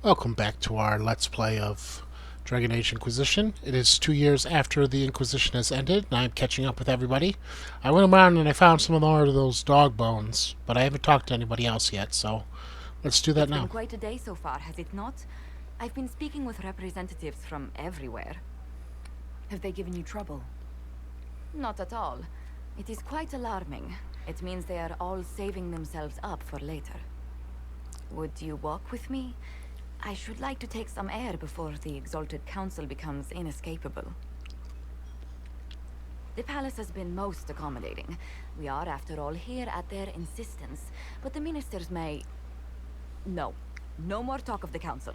Welcome back to our Let's Play of Dragon Age Inquisition. It is 2 years after the Inquisition has ended, and I'm catching up with everybody. I went around and I found some more of those dog bones, but I haven't talked to anybody else yet, so let's do that It's been now. quite a day so far, has it not? I've been speaking with representatives from everywhere. Have they given you trouble? Not at all. It is quite alarming. It means they are all saving themselves up for later. Would you walk with me? I should like to take some air before the Exalted Council becomes inescapable. The palace has been most accommodating. We are, after all, here at their insistence, but the ministers may... No. No more talk of the council.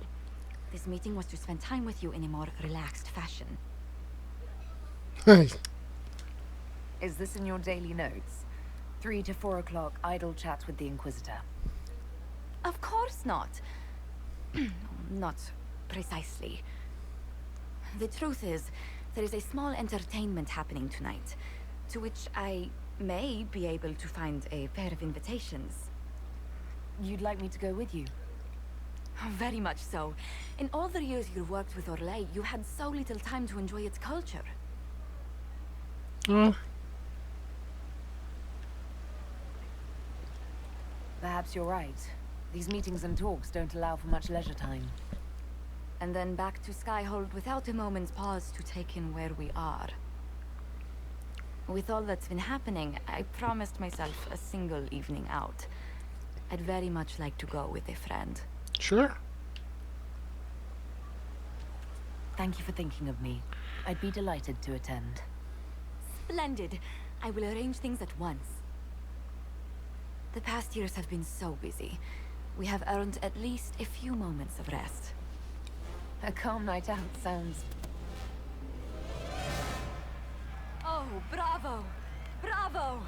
This meeting was to spend time with you in a more relaxed fashion. Is this in your daily notes? 3 to 4 o'clock, idle chats with the Inquisitor. Of course not. Not precisely. The truth is, there is a small entertainment happening tonight, to which I may be able to find a pair of invitations. You'd like me to go with you? Very much so. In all the years you worked with Orlais, you had so little time to enjoy its culture. Perhaps you're right. These meetings and talks don't allow for much leisure time. And then back to Skyhold without a moment's pause to take in where we are. With all that's been happening, I promised myself a single evening out. I'd very much like to go with a friend. Sure. Thank you for thinking of me. I'd be delighted to attend. Splendid. I will arrange things at once. The past years have been so busy. We have earned at least a few moments of rest. A calm night out sounds... Oh, bravo! Bravo!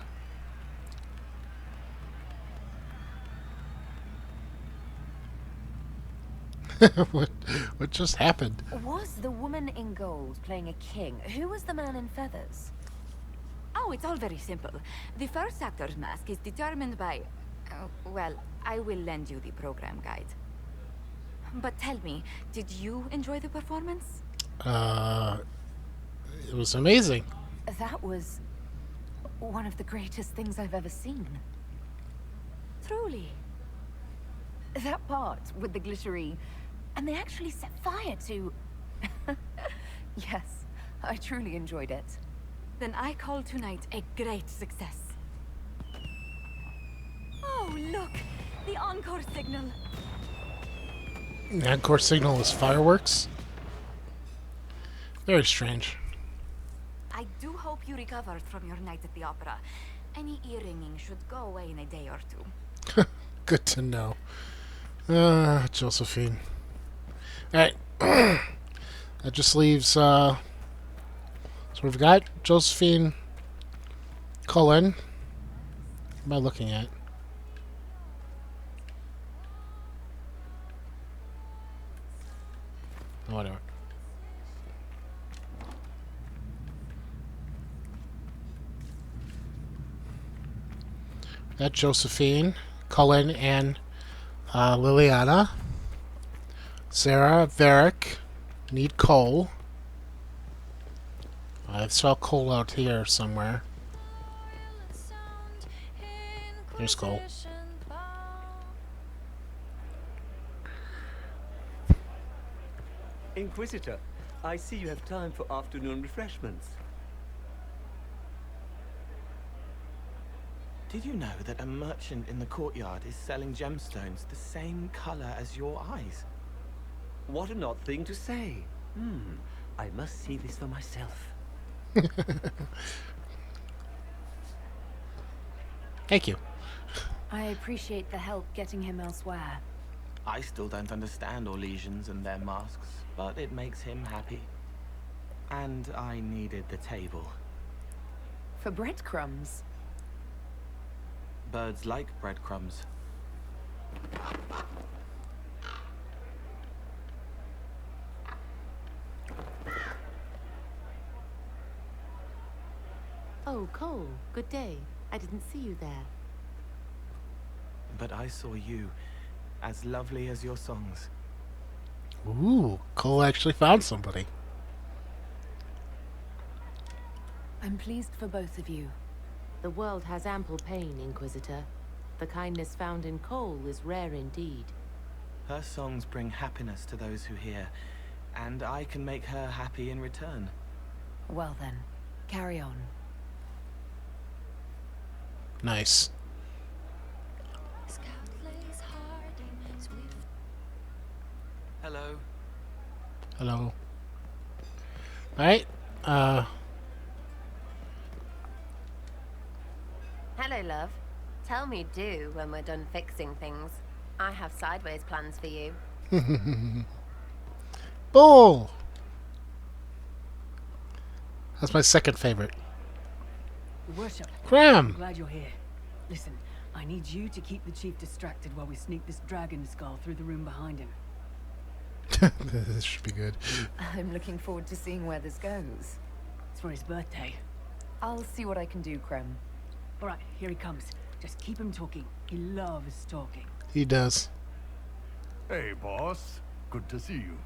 what just happened? Was the woman in gold playing a king? Who was the man in feathers? Oh, it's all very simple. The first actor's mask is determined by... well, I will lend you the program guide. But tell me, did you enjoy the performance? It was amazing. That was... one of the greatest things I've ever seen. Truly. That part with the glittery... and they actually set fire to... Yes, I truly enjoyed it. Then I call tonight a great success. Oh, look! The encore signal! The encore signal is fireworks. Very strange. I do hope you recovered from your night at the opera. Any ear-ringing should go away in a day or two. Good to know. Josephine. Alright. That just leaves, so we've got Josephine Cullen. What am I looking at? Oh, whatever. Got Josephine Cullen and Liliana. Sarah, Varric, need Cole. I saw Cole out here somewhere. There's Cole. Inquisitor, I see you have time for afternoon refreshments. Did you know that a merchant in the courtyard is selling gemstones the same color as your eyes? What an odd thing to say. I must see this for myself. Thank you. I appreciate the help getting him elsewhere. I still don't understand Orlesians and their masks, but it makes him happy. And I needed the table. For breadcrumbs. Birds like breadcrumbs. Oh, Cole, good day. I didn't see you there. But I saw you, as lovely as your songs. Ooh, Cole actually found somebody. I'm pleased for both of you. The world has ample pain, Inquisitor. The kindness found in Cole is rare indeed. Her songs bring happiness to those who hear, and I can make her happy in return. Well then, carry on. Nice. Hello. Hello. Alright. Hello, love. Tell me do when we're done fixing things. I have sideways plans for you. Bull! That's my second favorite. Your Worship, Graham! glad you're here. Listen, I need you to keep the chief distracted while we sneak this dragon skull through the room behind him. This should be good. I'm looking forward to seeing where this goes. It's for his birthday. I'll see what I can do, Krem. All right, here he comes. Just keep him talking. He loves talking. He does. Hey, boss. Good to see you.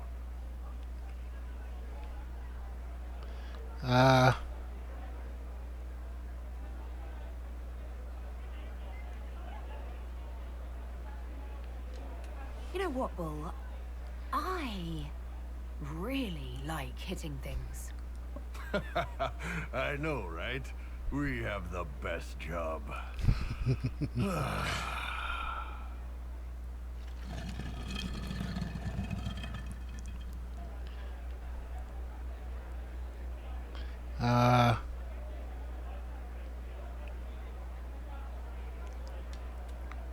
You know what, Bull? I really like hitting things. I know, right? We have the best job.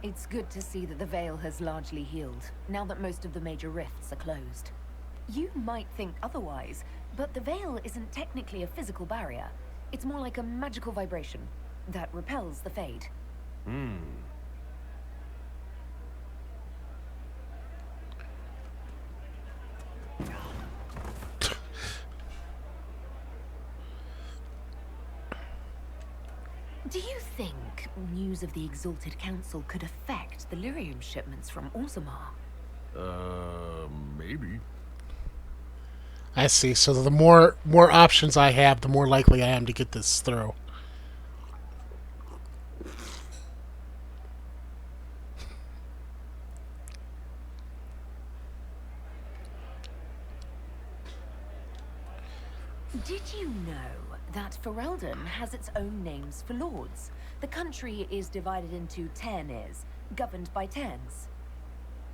It's good to see that the Veil has largely healed, now that most of the major rifts are closed. You might think otherwise, but the Veil isn't technically a physical barrier. It's more like a magical vibration that repels the Fade. Do you think news of the Exalted Council could affect the lyrium shipments from Orzammar? Maybe. I see. So the more options I have, the more likely I am to get this through. Did you know that Ferelden has its own names for lords? The country is divided into Ternirs, governed by Terns.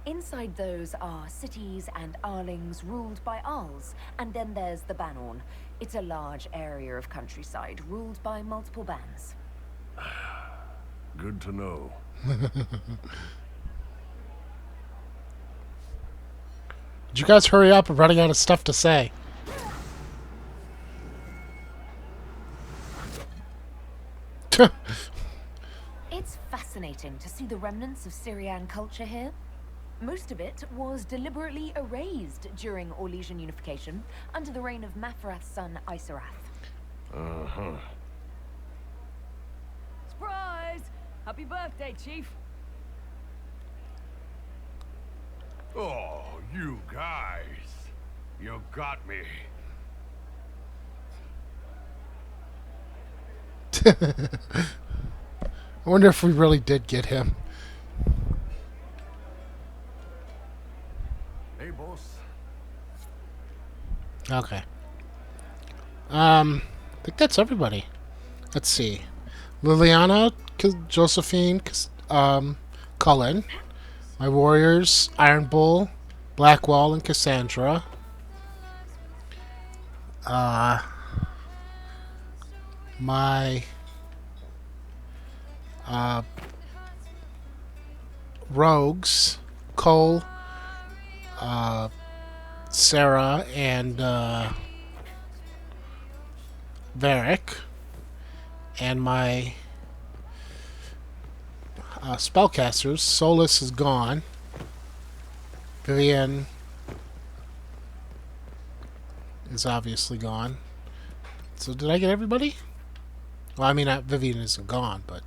Inside those are cities and Arlings ruled by Arls, and then there's the Banorn. It's a large area of countryside ruled by multiple bands. Good to know. Did you guys hurry up? I'm running out of stuff to say. It's fascinating to see the remnants of Syrian culture here. Most of it was deliberately erased during Orlesian unification under the reign of Mafarath's son Isarath. Uh-huh. Surprise! Happy birthday, Chief. Oh, you guys. You got me. I wonder if we really did get him. Hey, boss. Okay. I think that's everybody. Let's see. Liliana, Josephine, Cullen. My warriors, Iron Bull, Blackwall, and Cassandra. My rogues, Cole, Sarah, and Varric, and my spellcasters. Solus is gone. Vivian is obviously gone. So did I get everybody? Well, I mean, Vivian isn't gone, but...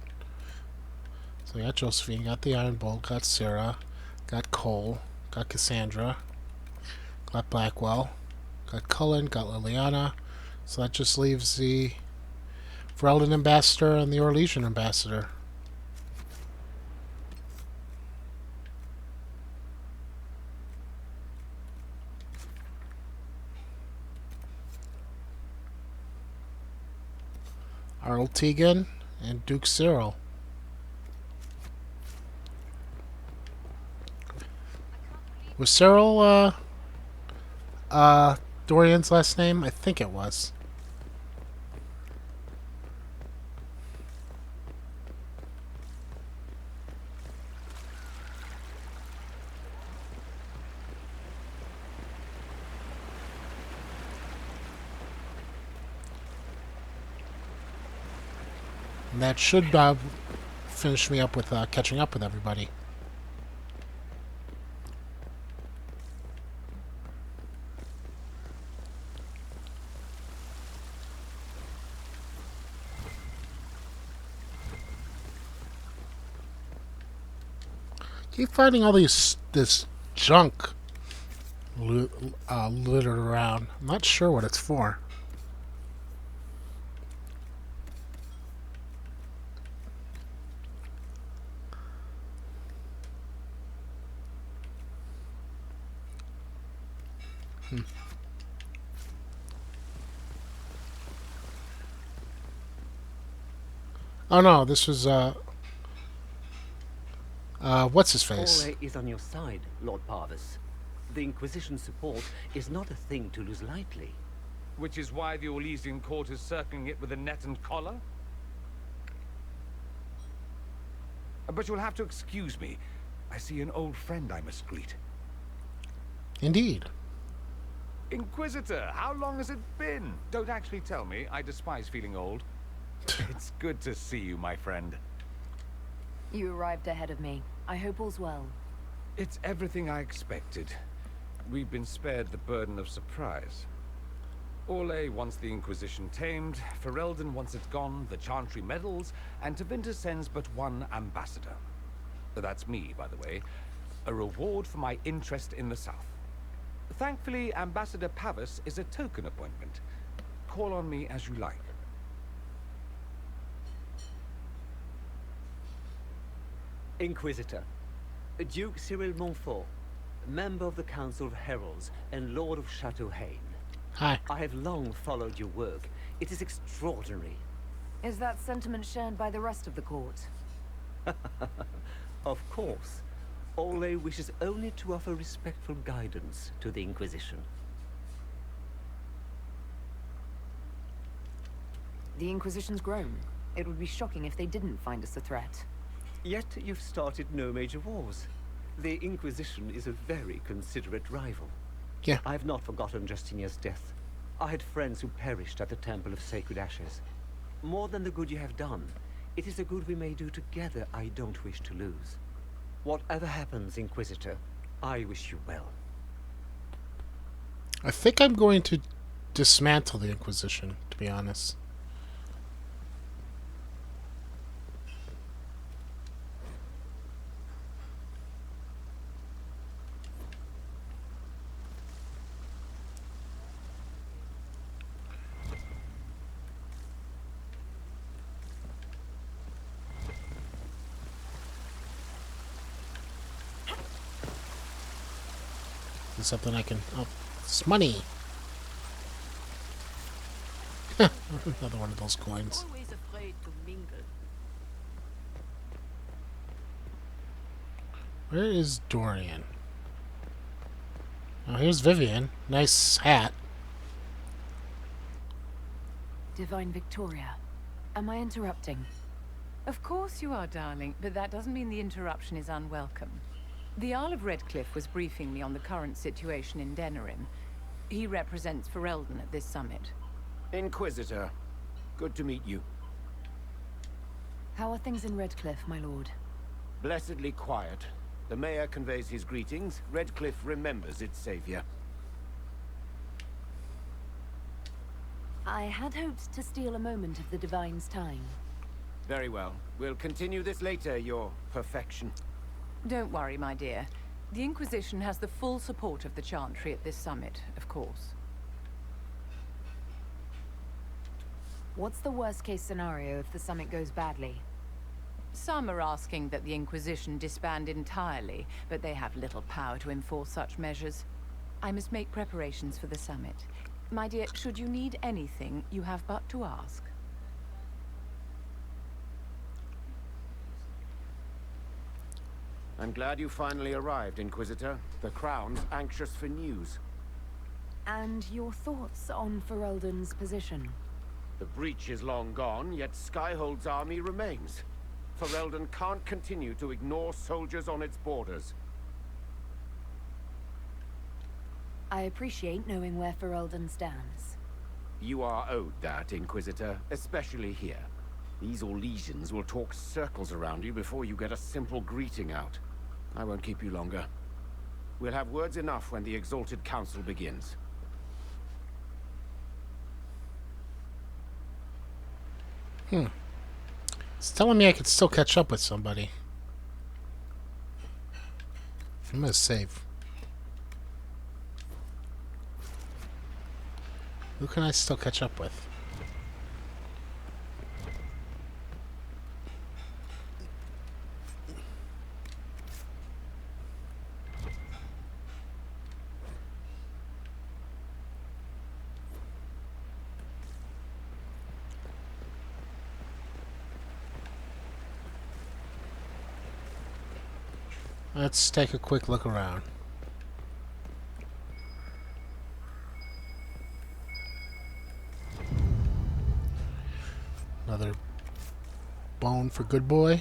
So I got Josephine, got the Iron Bolt, got Sarah, got Cole, got Cassandra. Got Blackwell. Got Cullen. Got Liliana. So that just leaves the Ferelden Ambassador and the Orlesian Ambassador. Arl Tegan and Duke Cyril. Was Cyril Dorian's last name? I think it was. And that should finish me up with catching up with everybody. Keep finding all this junk littered around. I'm not sure what it's for. Oh no, this was what's his face? Ole is on your side, Lord Parvis. The Inquisition's support is not a thing to lose lightly. Which is why the Orlesian court is circling it with a net and collar? But you'll have to excuse me. I see an old friend I must greet. Indeed. Inquisitor, how long has it been? Don't actually tell me. I despise feeling old. It's good to see you, my friend. You arrived ahead of me. I hope all's well. It's everything I expected. We've been spared the burden of surprise. Orlais wants the Inquisition tamed, Ferelden wants it gone, the Chantry meddles, and Tevinter sends but one ambassador. That's me, by the way. A reward for my interest in the South. Thankfully, Ambassador Pavis is a token appointment. Call on me as you like. Inquisitor, Duke Cyril Montfort, member of the Council of Heralds and Lord of Chateau Haine. Hi. I have long followed your work. It is extraordinary. Is that sentiment shared by the rest of the court? Of course. Ole wishes only to offer respectful guidance to the Inquisition. The Inquisition's grown. It would be shocking if they didn't find us a threat. Yet you've started no major wars. The Inquisition is a very considerate rival. Yeah. I have not forgotten Justinia's death. I had friends who perished at the Temple of Sacred Ashes. More than the good you have done, it is the good we may do together I don't wish to lose. Whatever happens, Inquisitor, I wish you well. I think I'm going to dismantle the Inquisition, to be honest. Is something I can... Oh, it's money! Another one of those coins. Always afraid to mingle. Where is Dorian? Oh, here's Vivian. Nice hat. Divine Victoria, am I interrupting? Of course you are, darling, but that doesn't mean the interruption is unwelcome. The Earl of Redcliffe was briefing me on the current situation in Denerim. He represents Ferelden at this summit. Inquisitor, good to meet you. How are things in Redcliffe, my lord? Blessedly quiet. The mayor conveys his greetings. Redcliffe remembers its savior. I had hoped to steal a moment of the Divine's time. Very well. We'll continue this later, your perfection. Don't worry, my dear. The Inquisition has the full support of the Chantry at this summit, of course. What's the worst-case scenario if the summit goes badly? Some are asking that the Inquisition disband entirely, but they have little power to enforce such measures. I must make preparations for the summit. My dear, should you need anything, you have but to ask. I'm glad you finally arrived, Inquisitor. The Crown's anxious for news. And your thoughts on Ferelden's position? The breach is long gone, yet Skyhold's army remains. Ferelden can't continue to ignore soldiers on its borders. I appreciate knowing where Ferelden stands. You are owed that, Inquisitor, especially here. These Orlesians will talk circles around you before you get a simple greeting out. I won't keep you longer. We'll have words enough when the Exalted Council begins. It's telling me I could still catch up with somebody. I'm gonna save. Who can I still catch up with? Let's take a quick look around. Another bone for good boy.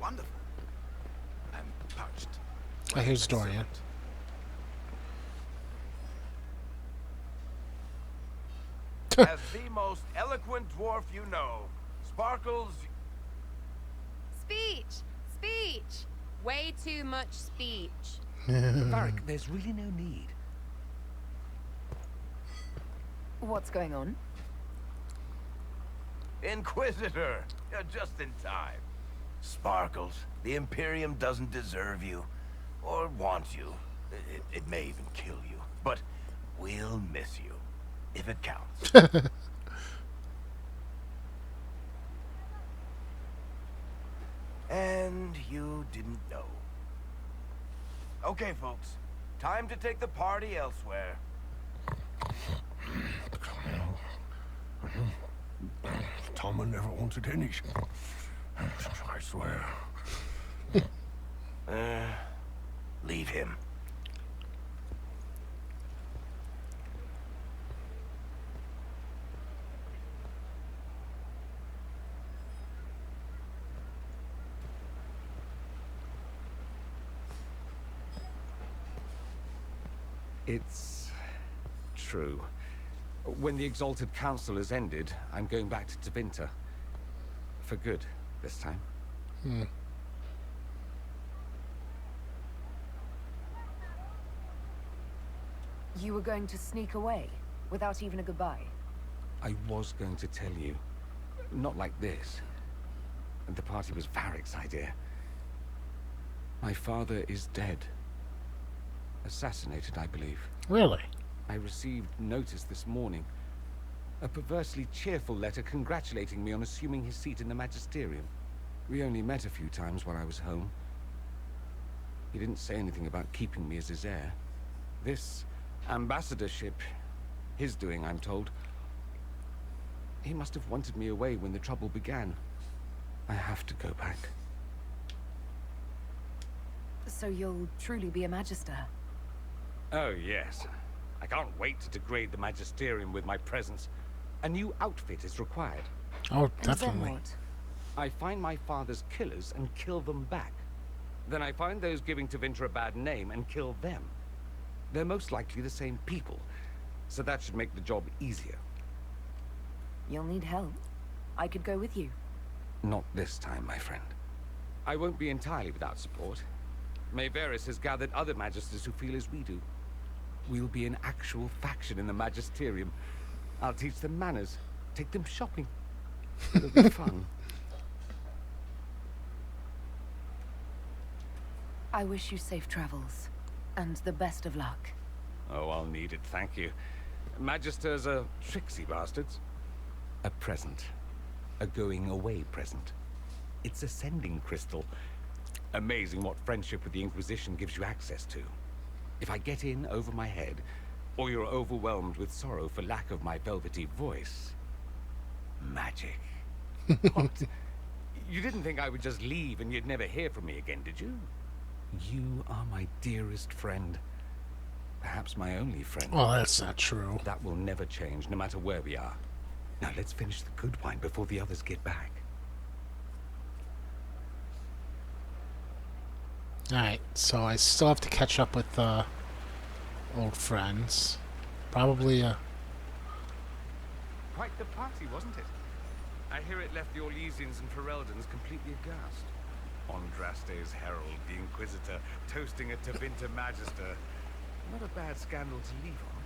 Wonderful. I'm touched. Oh, here's Dorian. As the most eloquent dwarf you know, Sparkles... Speech! Speech! Way too much speech. Varric, there's really no need. What's going on? Inquisitor! You're just in time. Sparkles, the Imperium doesn't deserve you. Or want you. It may even kill you. But we'll miss you. If it counts. And you didn't know. Okay, folks. Time to take the party elsewhere. Tommen never wanted any. I swear. Leave him. It's true. When the Exalted Council has ended, I'm going back to Tevinter. For good, this time. You were going to sneak away, without even a goodbye? I was going to tell you. Not like this. And the party was Varric's idea. My father is dead. Assassinated, I believe. Really? I received notice this morning. A perversely cheerful letter congratulating me on assuming his seat in the Magisterium. We only met a few times while I was home. He didn't say anything about keeping me as his heir. This ambassadorship, his doing, I'm told. He must have wanted me away when the trouble began. I have to go back. So you'll truly be a Magister? Oh, yes. I can't wait to degrade the Magisterium with my presence. A new outfit is required. Oh, And then definitely. what? I find my father's killers and kill them back. Then I find those giving Tevinter a bad name and kill them. They're most likely the same people, so that should make the job easier. You'll need help. I could go with you. Not this time, my friend. I won't be entirely without support. Mayveris has gathered other Magisters who feel as we do. We'll be an actual faction in the Magisterium. I'll teach them manners, take them shopping. It'll be fun. I wish you safe travels, and the best of luck. Oh, I'll need it, thank you. Magisters are tricksy bastards. A present. A going-away present. It's a sending crystal. Amazing what friendship with the Inquisition gives you access to. If I get in over my head, or you're overwhelmed with sorrow for lack of my velvety voice... magic. What? You didn't think I would just leave and you'd never hear from me again, did you? You are my dearest friend. Perhaps my only friend. Oh, that's not true. That will never change, no matter where we are. Now let's finish the good wine before the others get back. Alright, so I still have to catch up with old friends. Probably, Quite the party, wasn't it? I hear it left the Orlesians and Fereldans completely aghast. Andraste's herald, the Inquisitor, toasting a Tevinter Magister. Not a bad scandal to leave on.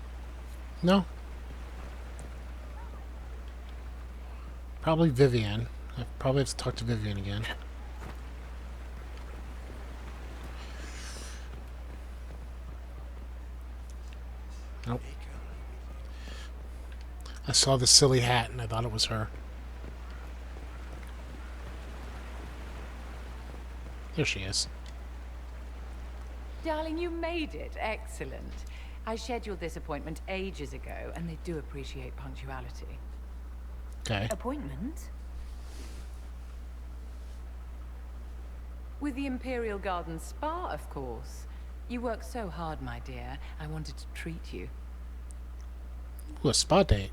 no. Probably Vivian. I probably have to talk to Vivian again. Nope. I saw the silly hat and I thought it was her. There she is. Darling, you made it. Excellent. I scheduled this appointment ages ago, and they do appreciate punctuality. Okay. Appointment? With the Imperial Garden Spa, of course. You work so hard, my dear. I wanted to treat you. Ooh, a spa date.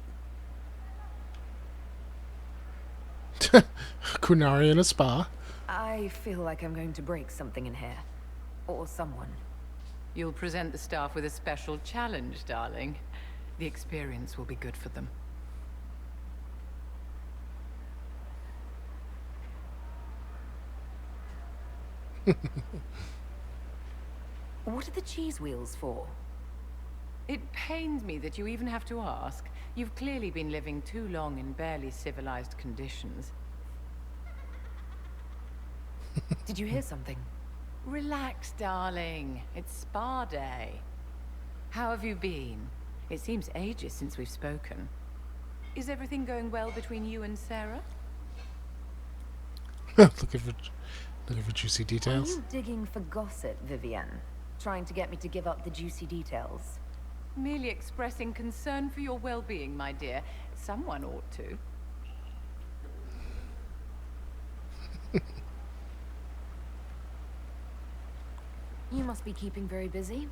Qunari in a spa. I feel like I'm going to break something in here. Or someone. You'll present the staff with a special challenge, darling. The experience will be good for them. What are the cheese wheels for? It pains me that you even have to ask. You've clearly been living too long in barely civilized conditions. Did you hear something? Relax, darling. It's spa day. How have you been? It seems ages since we've spoken. Is everything going well between you and Sarah? looking for juicy Are details. you digging for gossip, Vivienne? Trying to get me to give up the juicy details? Merely expressing concern for your well-being, my dear. Someone ought to. You must be keeping very busy.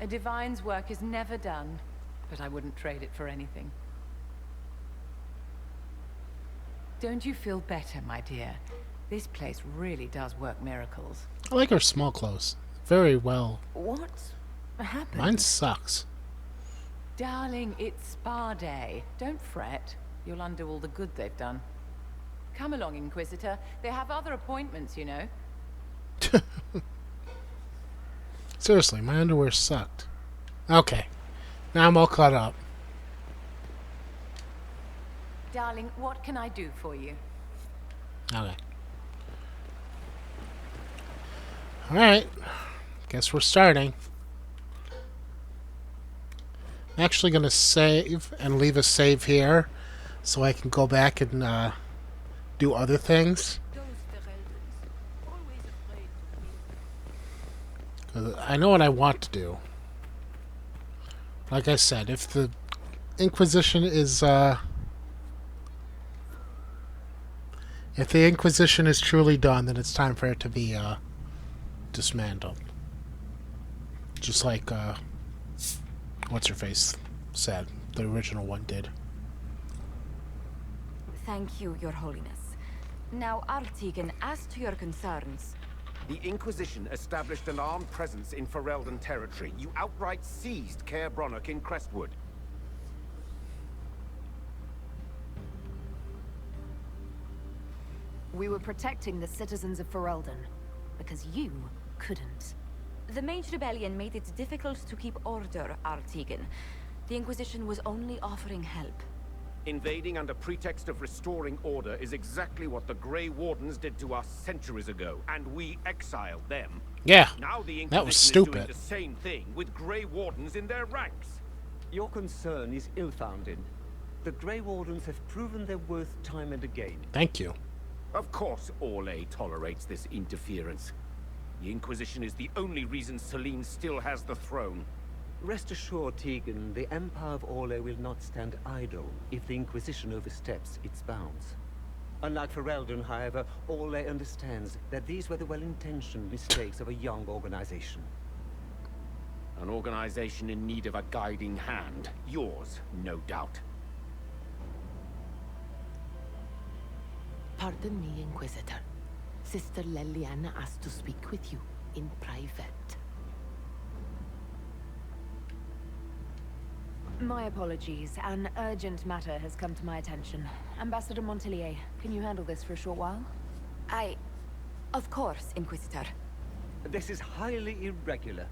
A divine's work is never done, but I wouldn't trade it for anything. Don't you feel better, my dear? This place really does work miracles. I like her small clothes. Very well. What happened? Mine sucks. Darling, it's spa day. Don't fret. You'll undo all the good they've done. Come along, Inquisitor. They have other appointments, you know. Seriously, my underwear sucked. Okay. Now I'm all caught up. Darling, what can I do for you? Okay. Alright. Guess we're starting. I'm actually going to save and leave a save here so I can go back and do other things. 'Cause I know what I want to do. Like I said, if the Inquisition is if the Inquisition is truly done, then it's time for it to be dismantled. Just like what's her face said, the original one did. Thank you, Your Holiness. Now, Artigan, as to your concerns... The Inquisition established an armed presence in Ferelden territory. You outright seized Caer Bronach in Crestwood. We were protecting the citizens of Ferelden, because you couldn't. The Mage Rebellion made it difficult to keep order, Artigan. The Inquisition was only offering help. Invading under pretext of restoring order is exactly what the Grey Wardens did to us centuries ago, and we exiled them. Yeah, Now the Inquisition that was is doing stupid. the same thing with Grey Wardens in their ranks. Your concern is ill-founded. The Grey Wardens have proven their worth time and again. Thank you. Of course Orlais tolerates this interference. The Inquisition is the only reason Selene still has the throne. Rest assured, Tegan, the Empire of Orlais will not stand idle if the Inquisition oversteps its bounds. Unlike Ferelden, however, Orlais understands that these were the well-intentioned mistakes of a young organization. An organization in need of a guiding hand. Yours, no doubt. Pardon me, Inquisitor. Sister Leliana asked to speak with you in private. My apologies. An urgent matter has come to my attention. Ambassador Montelier, can you handle this for a short while? Of course, Inquisitor. This is highly irregular.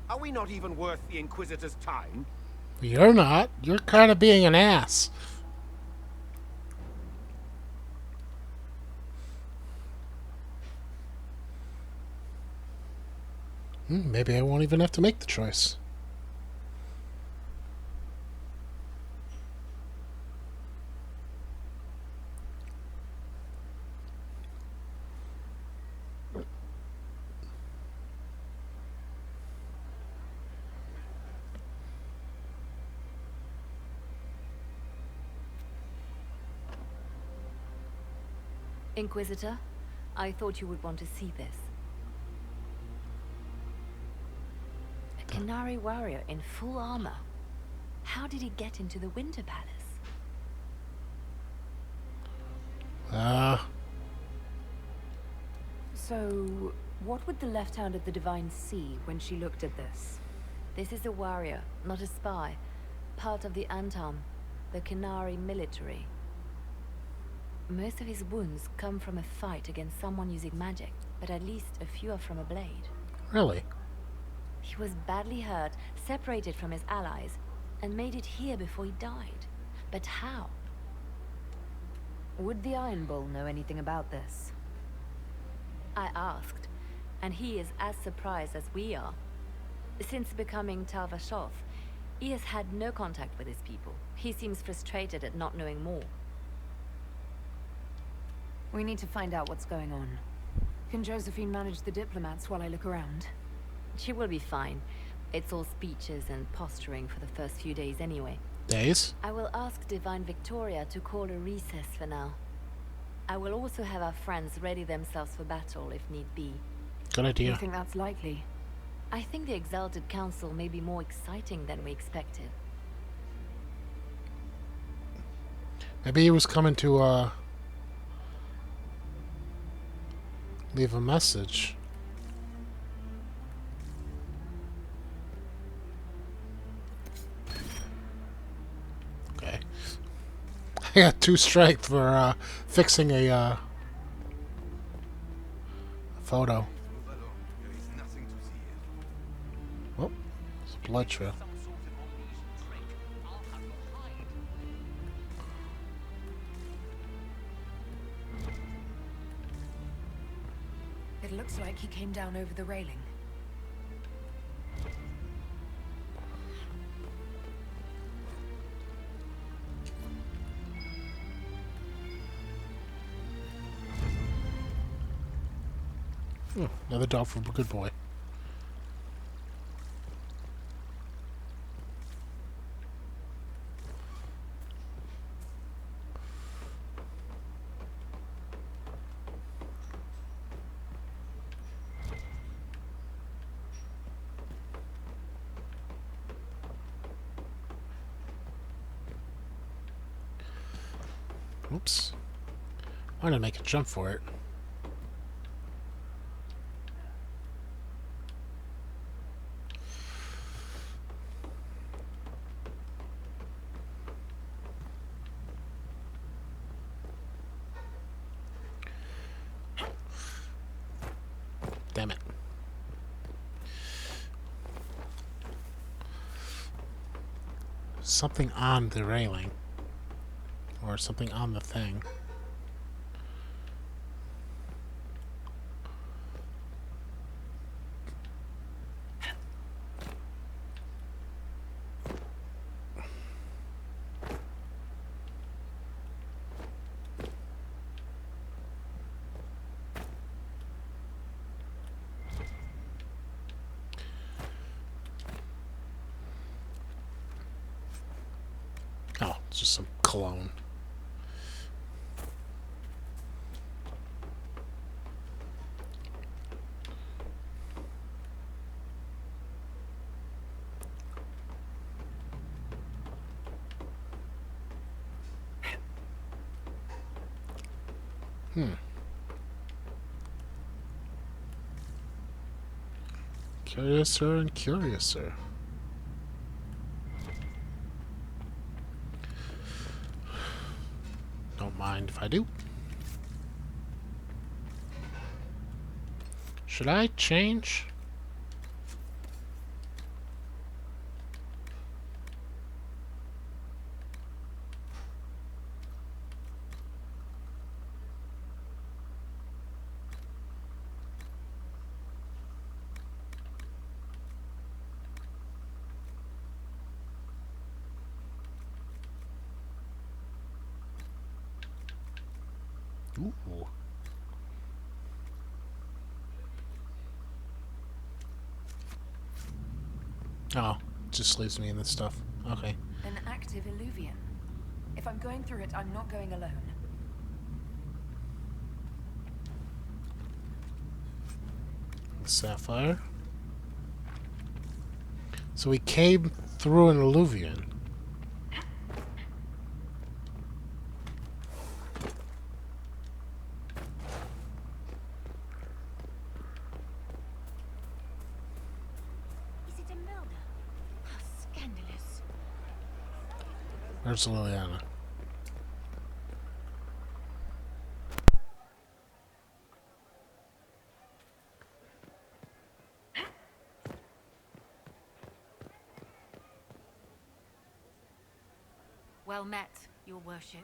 Are we not even worth the Inquisitor's time? You're not. You're kind of being an ass. Maybe I won't even have to make the choice. Inquisitor, I thought you would want to see this. A Qunari warrior in full armor. How did he get into the Winter Palace? So, what would the left hand of the Divine see when she looked at this? This is a warrior, not a spy. Part of the Antam, the Qunari military. Most of his wounds come from a fight against someone using magic, but at least a few are from a blade. Really? He was badly hurt, separated from his allies, and made it here before he died. But how? Would the Iron Bull know anything about this? I asked, and he is as surprised as we are. Since becoming Tal Vashoth, he has had no contact with his people. He seems frustrated at not knowing more. We need to find out what's going on. Can Josephine manage the diplomats while I look around? She will be fine. It's all speeches and posturing for the first few days anyway. Days? I will ask Divine Victoria to call a recess for now. I will also have our friends ready themselves for battle if need be. Good idea. You think that's likely? I think the Exalted Council may be more exciting than we expected. Maybe he was coming to, leave a message. Okay. I got 2 strength for, fixing a photo. Oh, it's a blood trail. It looks like he came down over the railing. Another dog from a good boy. Oops. I'm gonna make a jump for it. Damn it. Something on the railing. or something on the thing. Oh, it's just some cologne. Curiouser and curiouser. Don't mind if I do. Should I change? Ooh. Oh, just leaves me in this stuff. Okay. An active illuvian. If I'm going through it, I'm not going alone. Sapphire. So we came through an illuvian. Is it a murder? How scandalous. Where's Liliana? Well met, your worship.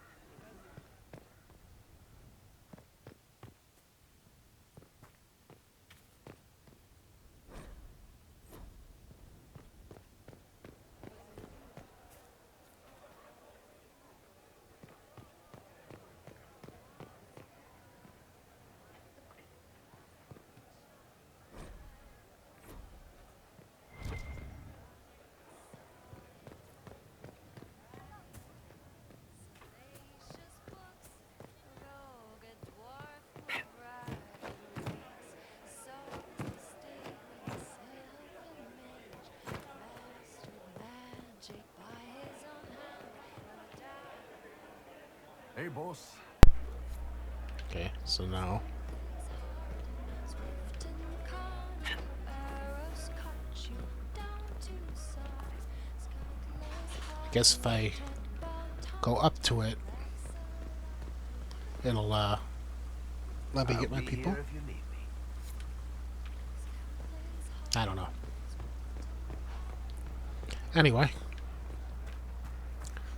Hey, boss. Okay, so now. I guess if I go up to it, it'll let me get my people. I don't know. Anyway.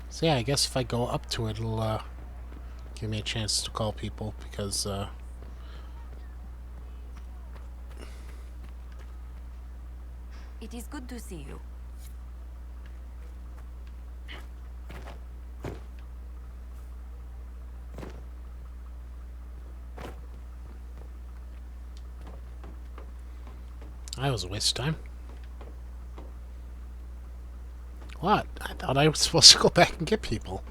So yeah, I guess if I go up to it, it'll give me a chance to call people, because It is good to see you. that was a waste of time. What? I thought I was supposed to go back and get people.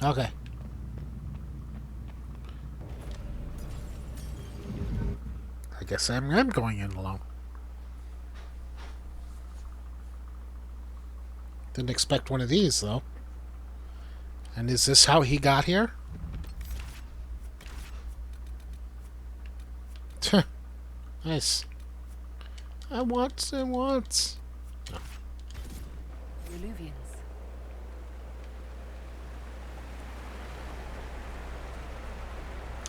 Okay. I guess I'm going in alone. Didn't expect one of these, though. And is this how he got here? Nice. I want. Illuvians.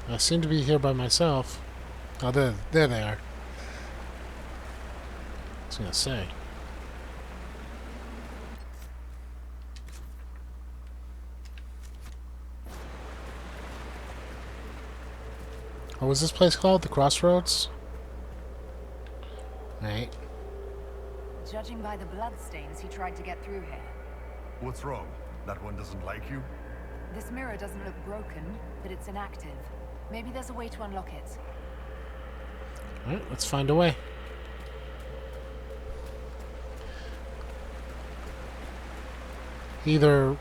I seem to be here by myself. Oh, there they are. I was gonna say. What was this place called? The Crossroads? Right. Judging by the bloodstains, he tried to get through here. What's wrong? That one doesn't like you? This mirror doesn't look broken, but it's inactive. Maybe there's a way to unlock it. Alright, let's find a way. Either...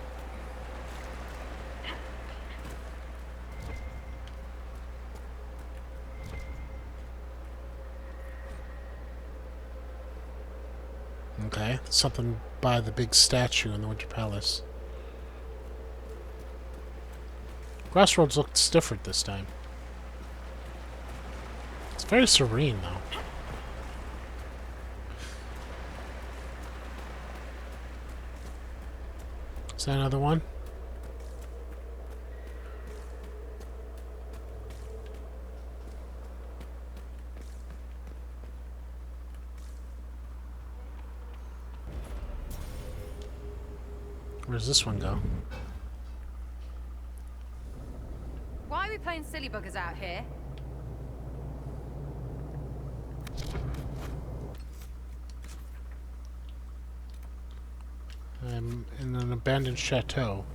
Okay, something by the big statue in the Winter Palace. Crossroads looks different this time. It's very serene, though. Is that another one? Where does this one go? Why are we playing silly buggers out here? I'm in an abandoned chateau.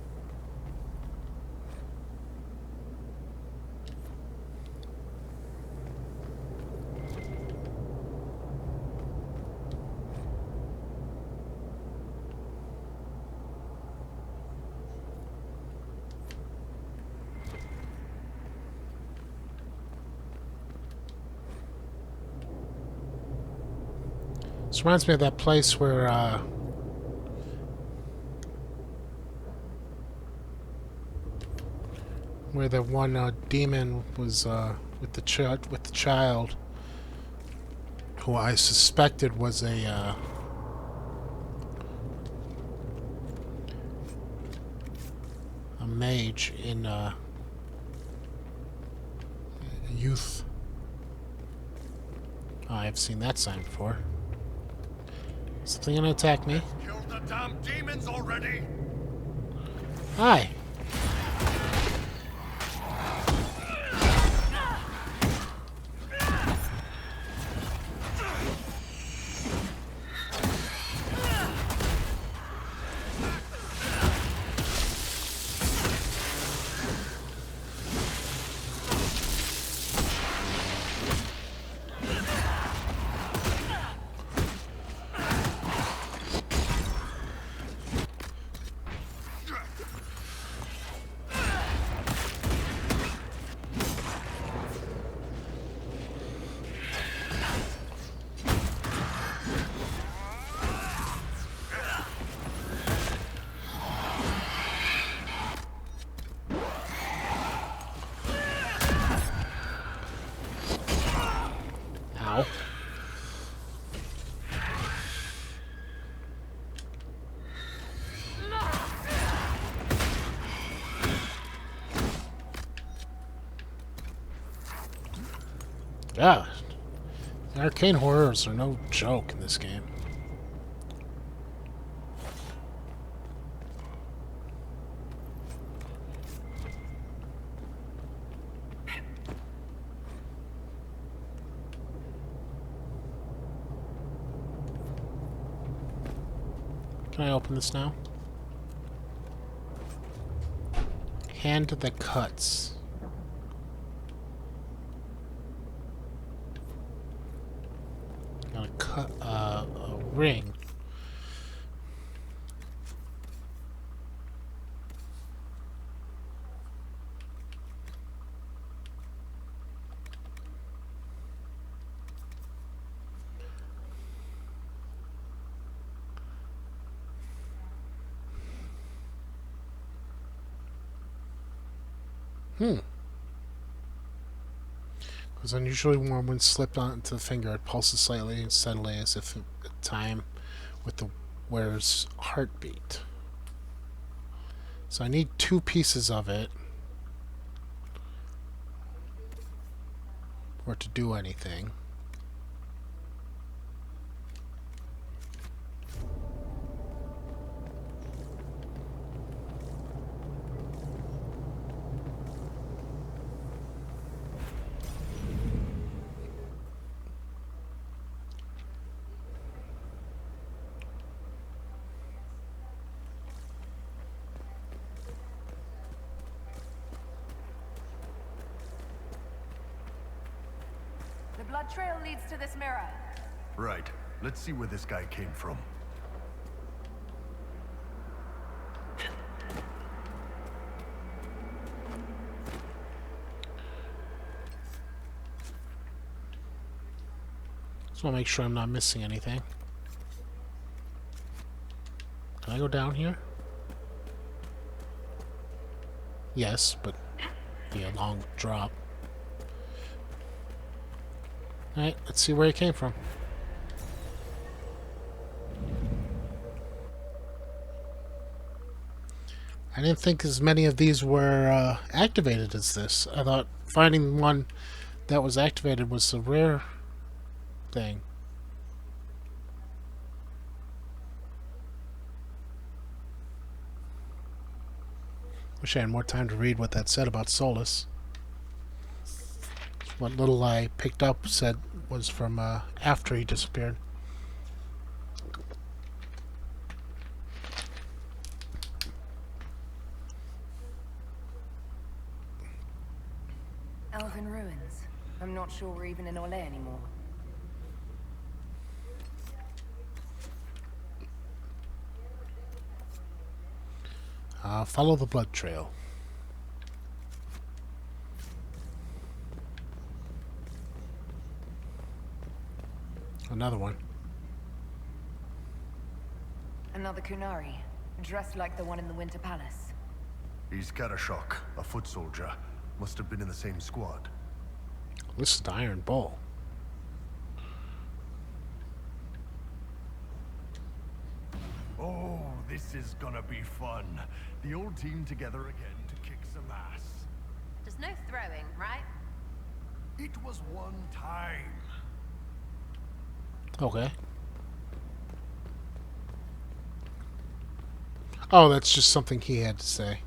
This reminds me of that place where the one demon was with the child, who I suspected was a mage in youth. Oh, I've seen that sign before. Something gonna attack me? Killed the damn demons already! Hi. Ow. Yeah. Arcane horrors are no joke in this game. Can I open this now? Hand that cuts. Gotta cut a ring. Because unusually warm when slipped onto the finger, it pulses slightly and steadily as if at time with the wearer's heartbeat. So I need 2 pieces of it for it to do anything. The blood trail leads to this mirror. Right. Let's see where this guy came from. Just want to make sure I'm not missing anything. Can I go down here? Yes, but be a long drop. Alright, let's see where he came from. I didn't think as many of these were activated as this. I thought finding one that was activated was a rare thing. Wish I had more time to read what that said about Solus. What little I picked up said was from after he disappeared. Elven ruins. I'm not sure we're even in Orlais anymore. Follow the blood trail. Another one. Another Qunari, dressed like the one in the Winter Palace. He's Karashok, a foot soldier. Must have been in the same squad. This is the Iron Bull. Oh, this is gonna be fun. The old team together again to kick some ass. There's no throwing, right? It was one time. Okay. Oh, that's just something he had to say.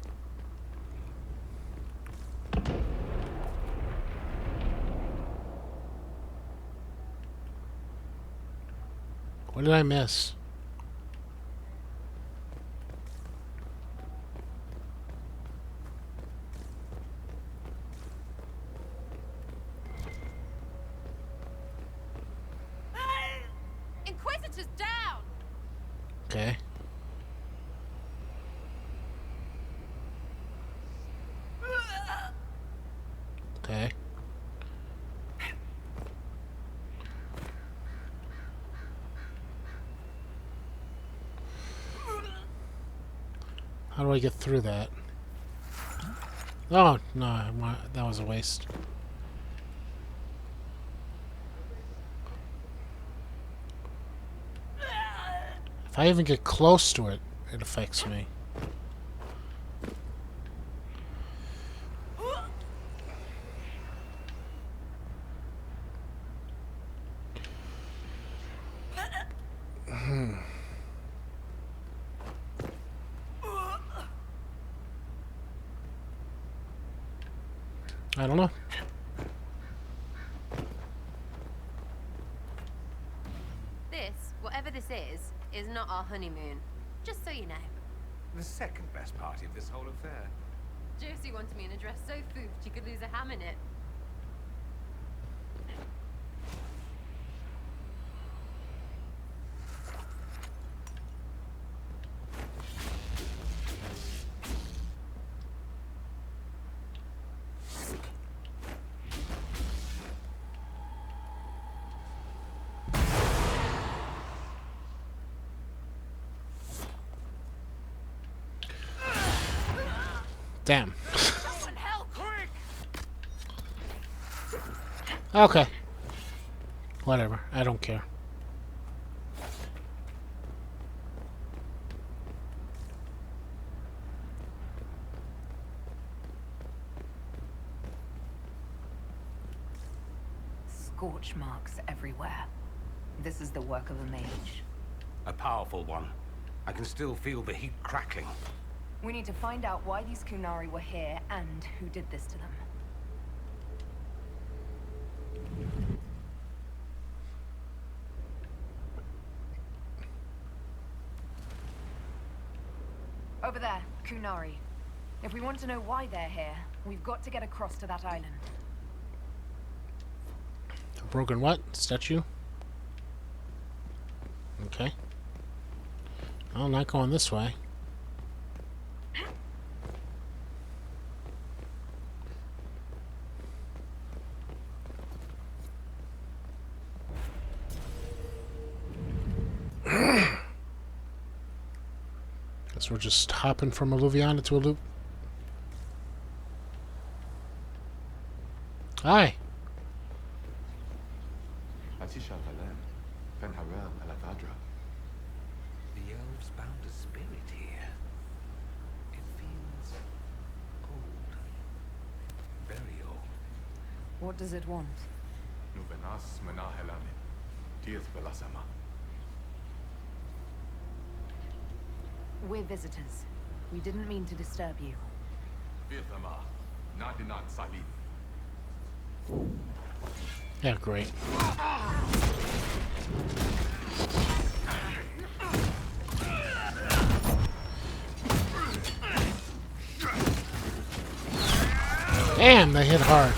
What did I miss? Inquisitor's down! Okay. Okay. How do I get through that? Oh, no, that was a waste. If I even get close to it, it affects me. I don't know. This, whatever this is not our honeymoon. Just so you know. The second best party of this whole affair. Josie wanted me in a dress so foofed you could lose a ham in it. Damn. Okay. Whatever. I don't care. Scorch marks everywhere. This is the work of a mage. A powerful one. I can still feel the heat crackling. We need to find out why these Qunari were here and who did this to them. Over there, Qunari. If we want to know why they're here, we've got to get across to that island. Broken what? Statue? Okay. I'm not going this way. Guess we're just hopping from Illuviana to Illu... Hi. The elves bound a spirit here. It feels old. Very old. What does it want? We're visitors. We didn't mean to disturb you. Yeah, great. Damn, they hit hard.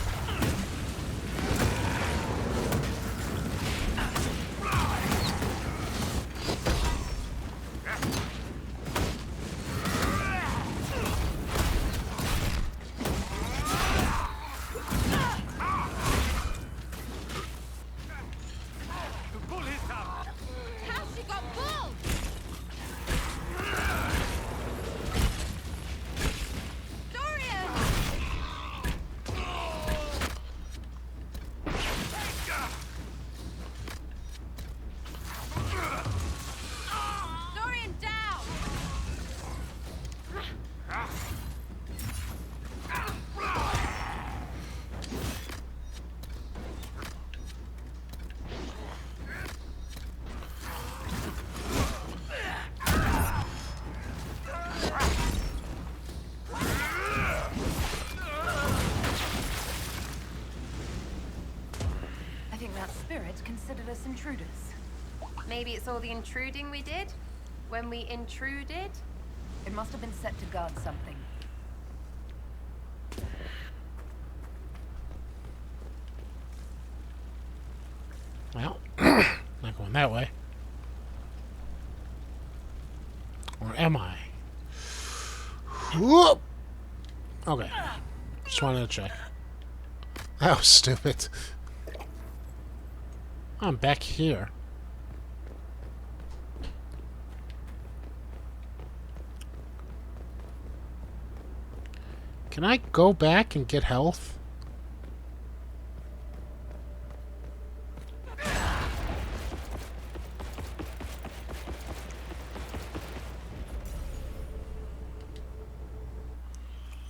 Considered us intruders. Maybe it's all the intruding we did? When we intruded? It must have been set to guard something. Well, not going that way. Or am I? Whoop! Okay. Just wanted to check. That was stupid. I'm back here. Can I go back and get health?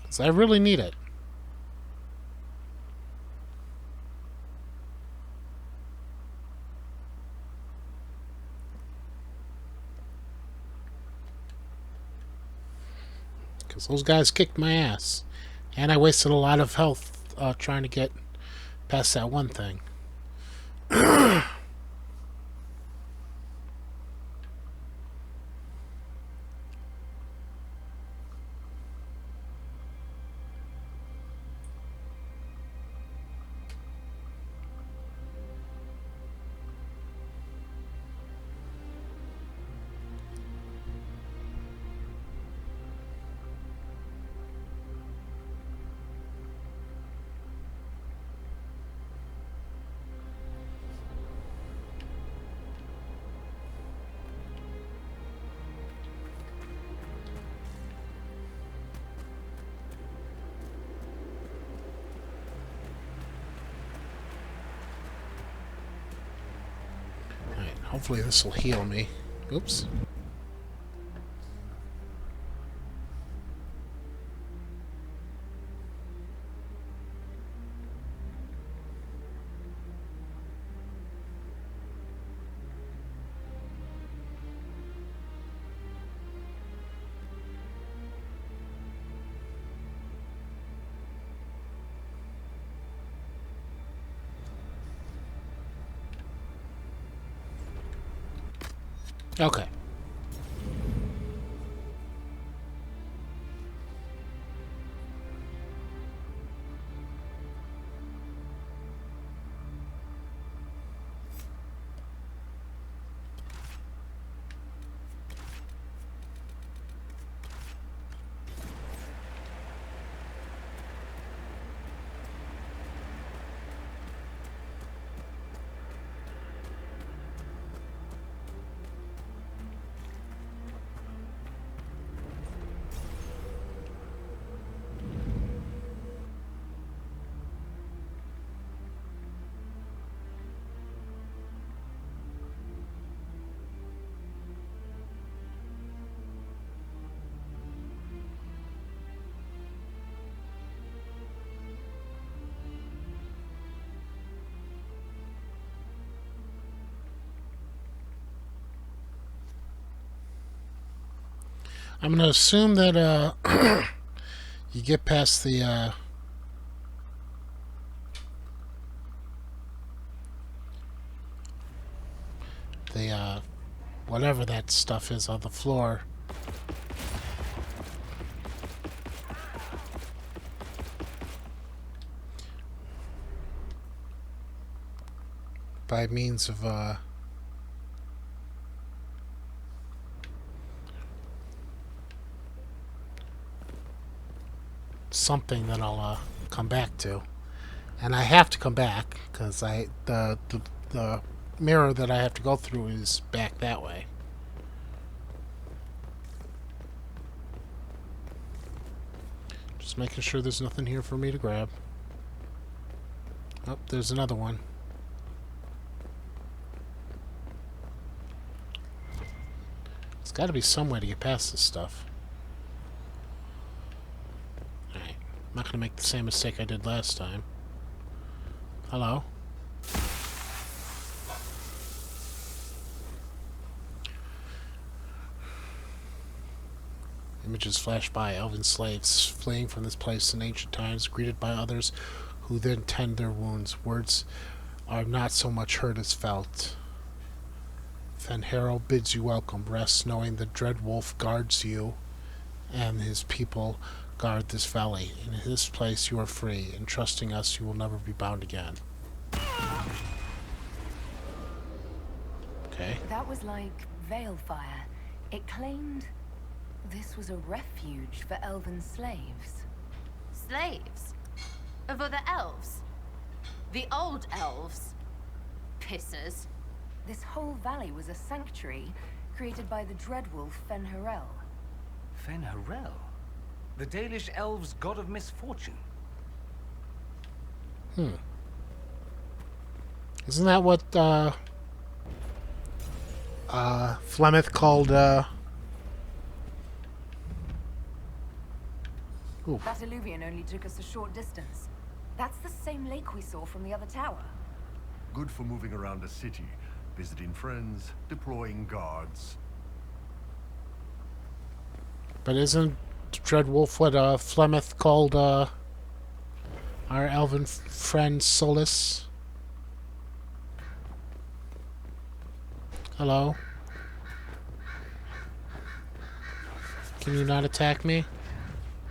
Because I really need it. Because those guys kicked my ass. And I wasted a lot of health trying to get past that one thing. Hopefully this will heal me. Oops. Okay. I'm gonna assume that you get past the whatever that stuff is on the floor. By means of something that I'll come back to, and I have to come back because the mirror that I have to go through is back that way. Just making sure there's nothing here for me to grab. Oh, there's another one. There's got to be some way to get past this stuff. Alright, I'm not going to make the same mistake I did last time. Hello? Images flash by. Elven slaves fleeing from this place in ancient times, greeted by others who then tend their wounds. Words are not so much heard as felt. Fenharrow bids you welcome. Rest knowing the dread wolf guards you and his people guard this valley. In this place you are free. In trusting us you will never be bound again. Okay. That was like Veilfire. It claimed this was a refuge for elven slaves. Slaves? Of other elves? The old elves? Pissers. This whole valley was a sanctuary created by the dreadwolf Fenharrow. Fenharrow? The Dalish elves' god of misfortune. Isn't that what Flemeth called Ooh. That illuvian only took us a short distance. That's the same lake we saw from the other tower. Good for moving around a city, visiting friends, deploying guards. But isn't Dreadwolf what Flemeth called our elven friend Solus? Hello? Can you not attack me?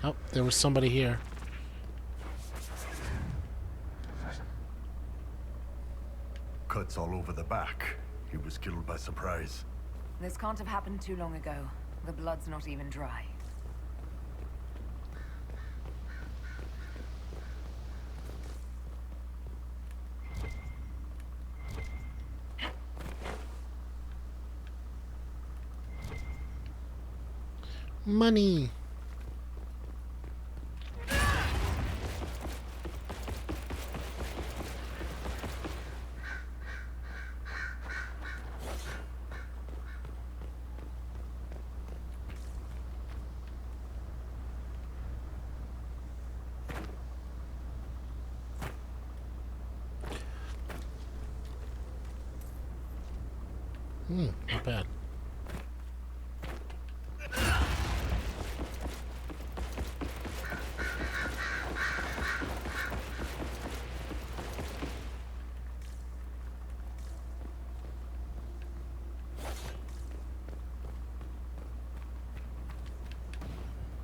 Oh, there was somebody here. Cuts all over the back. He was killed by surprise. This can't have happened too long ago. The blood's not even dry. Money! Not bad.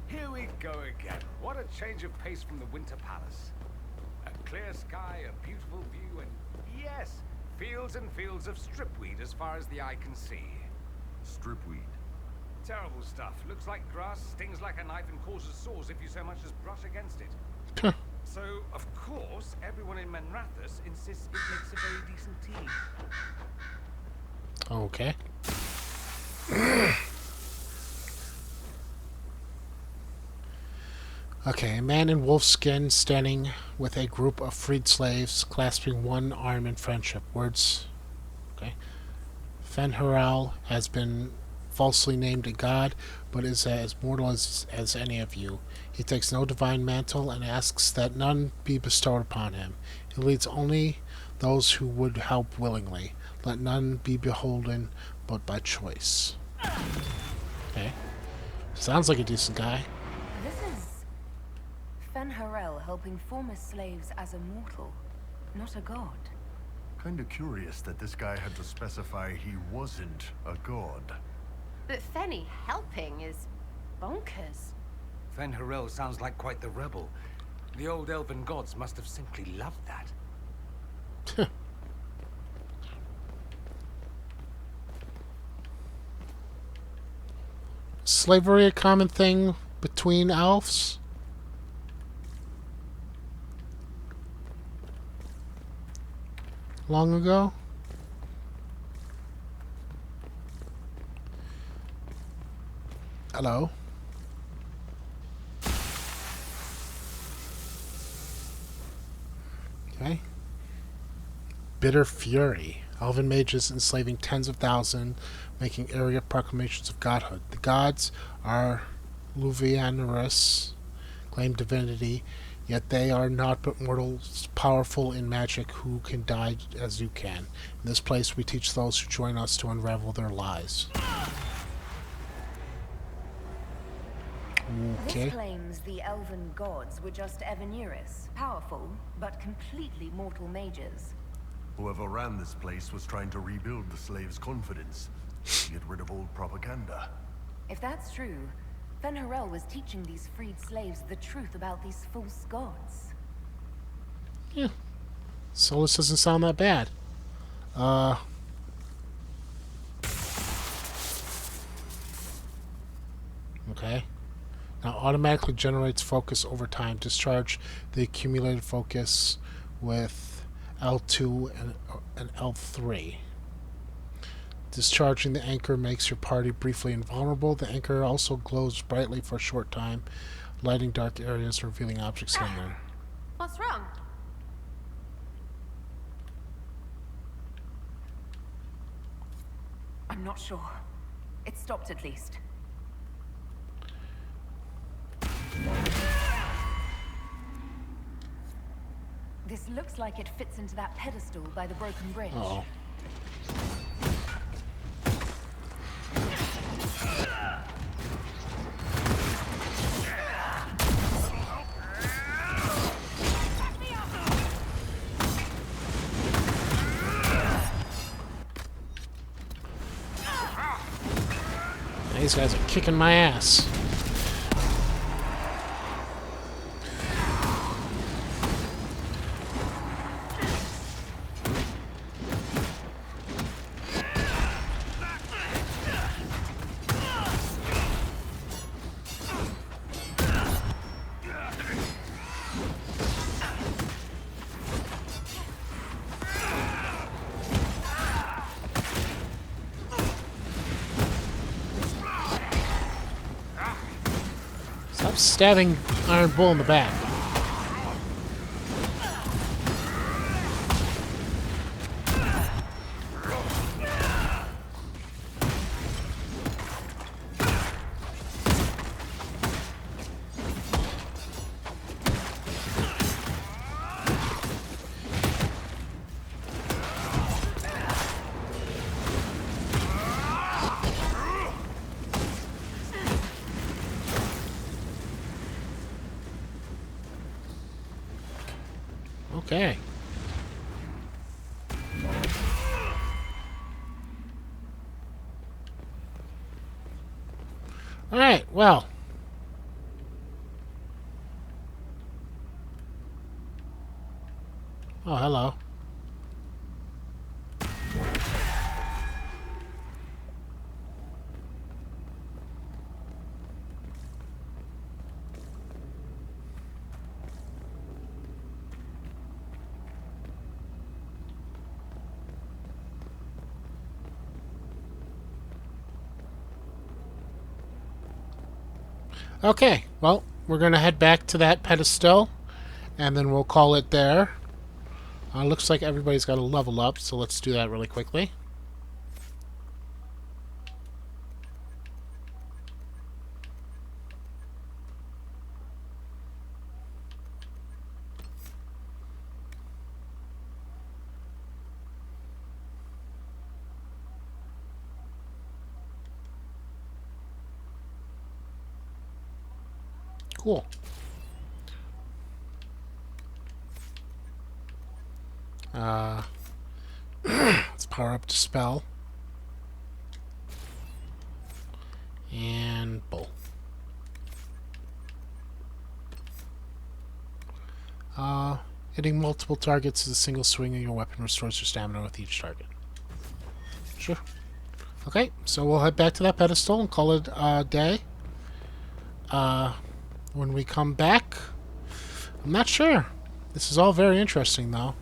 Here we go again. What a change of pace from the Winter Palace. A clear sky, a beautiful view, and yes, fields and fields of stripweed as far as the eye can see. Stripweed. Terrible stuff. Looks like grass, stings like a knife, and causes sores if you so much as brush against it. So, of course, everyone in Menrathus insists it makes a very decent tea. Okay. Okay, a man in wolf skin standing with a group of freed slaves, clasping one arm in friendship. Words. Okay. Fenharrow has been falsely named a god, but is as mortal as any of you. He takes no divine mantle and asks that none be bestowed upon him. He leads only those who would help willingly. Let none be beholden, but by choice. Okay. Sounds like a decent guy. This is Fenharel helping former slaves as a mortal, not a god. Kinda curious that this guy had to specify he wasn't a god. But Fenny helping is bonkers. Fenharel sounds like quite the rebel. The old elven gods must have simply loved that. Slavery a common thing between elves? Long ago? Hello? Okay. Bitter fury. Elven mages enslaving tens of thousands, making arrogant proclamations of godhood. The gods are Luvianerus, claim divinity, yet they are not but mortals powerful in magic who can die as you can. In this place we teach those who join us to unravel their lies. Okay. This claims the elven gods were just Evaneris, powerful, but completely mortal mages. Whoever ran this place was trying to rebuild the slaves' confidence. Get rid of old propaganda. If that's true, Fenharel was teaching these freed slaves the truth about these false gods. Yeah. So this doesn't sound that bad. Okay. Now automatically generates focus over time. Discharge the accumulated focus with L2 and L3. Discharging the anchor makes your party briefly invulnerable. The anchor also glows brightly for a short time, lighting dark areas, revealing objects in there. What's wrong? I'm not sure. It stopped at least. This looks like it fits into that pedestal by the broken bridge. Oh. These guys are kicking my ass. Stop stabbing Iron Bull in the back. Okay. Alright, well. Oh, hello. Okay, well, we're going to head back to that pedestal, and then we'll call it there. Looks like everybody's got a level up, so let's do that really quickly. Cool. Let's power up Dispel. And Bull. Hitting multiple targets is a single swing of your weapon restores your stamina with each target. Sure. Okay, so we'll head back to that pedestal and call it a day. When we come back, I'm not sure. This is all very interesting, though.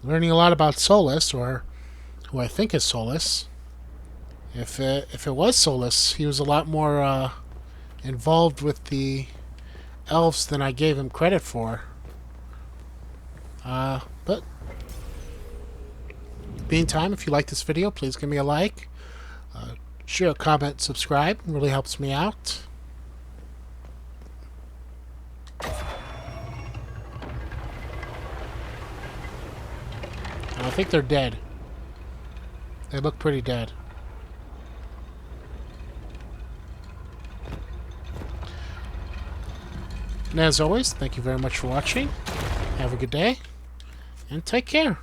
Learning a lot about Solus, or who I think is Solus. If it was Solus, he was a lot more involved with the elves than I gave him credit for. But meantime, if you like this video, please give me a like, share, comment, subscribe. It really helps me out. I think they're dead. They look pretty dead. And as always, thank you very much for watching. Have a good day, and take care.